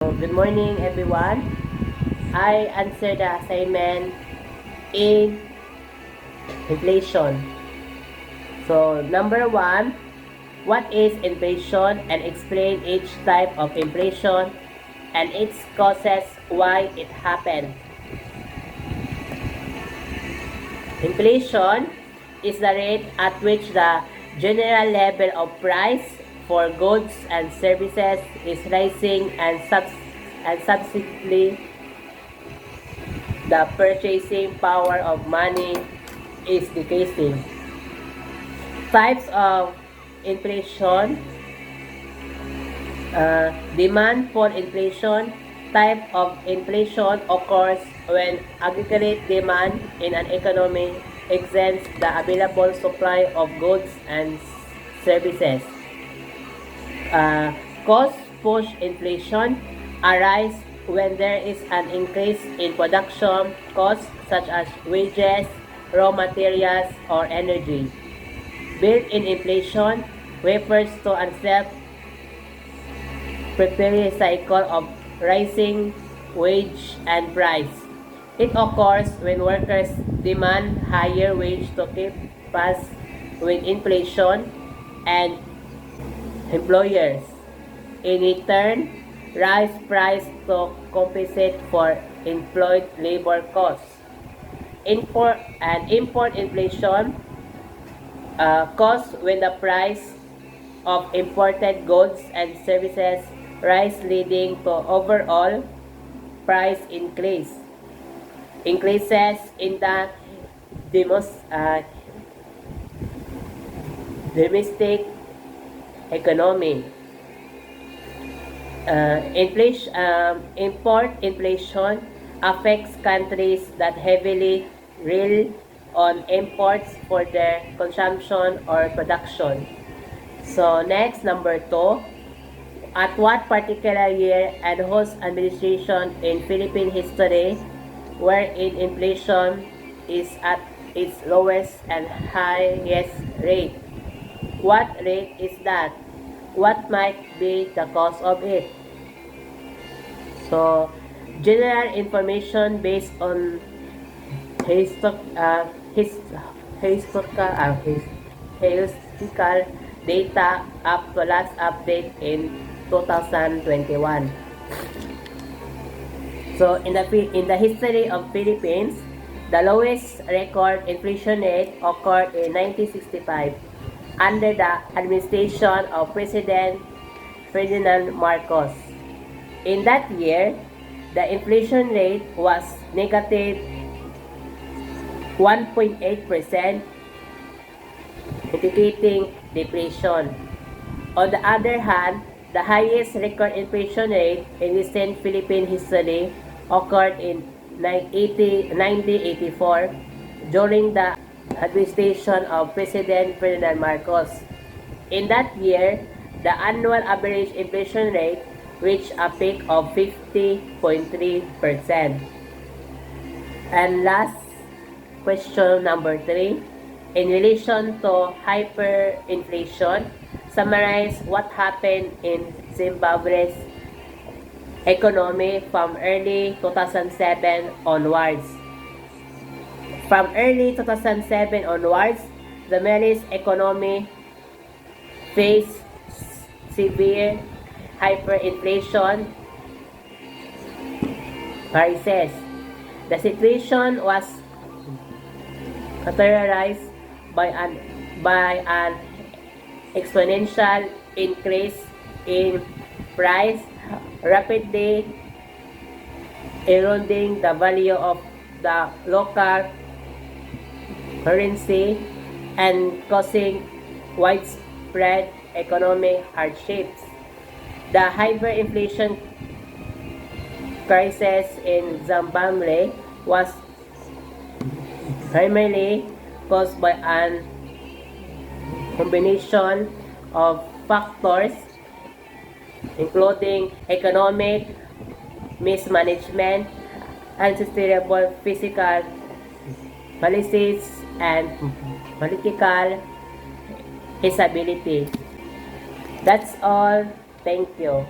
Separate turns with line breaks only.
So, good morning everyone. I answered the assignment in inflation. So, number 1, what is inflation and explain each type of inflation and its causes, why it happened. Inflation is the rate at which the general level of price for goods and services is rising and subsequently the purchasing power of money is decreasing. Types of inflation. Demand for inflation. Type of inflation occurs when aggregate demand in an economy exceeds the available supply of goods and services. Cost push inflation arise when there is an increase in production costs such as wages, raw materials, or energy. Built-in inflation refers to a self-preparing cycle of rising wage and price. It occurs when workers demand higher wage to keep pace with inflation and employers, in return, rise price to compensate for employed labor costs. Import inflation costs when the price of imported goods and services rise, leading to overall price increases in the domestic economy. Import inflation affects countries that heavily rely on imports for their consumption or production. So next, number 2, at what particular year and whose administration in Philippine history wherein inflation is at its lowest and highest rate? What rate is that? What might be the cause of it? So, general information based on historical data up to last update in 2021. So, in the history of Philippines, the lowest record inflation rate occurred in 1965 under the administration of President Ferdinand Marcos. In that year, the inflation rate was negative 1.8%, indicating deflation. On the other hand, the highest record inflation rate in recent Philippine history occurred in 1984 during the administration of President Ferdinand Marcos. In that year, the annual average inflation rate reached a peak of 50.3%. And last, question number 3. In relation to hyperinflation, summarize what happened in Zimbabwe's economy from early 2007 onwards. From early 2007 onwards, the Mali's economy faced severe hyperinflation crisis. The situation was characterized by an exponential increase in price, rapidly eroding the value of the local currency and causing widespread economic hardships. The hyperinflation crisis in Zimbabwe was primarily caused by a combination of factors including economic mismanagement, unsustainable fiscal policies, and political instability. That's all. Thank you.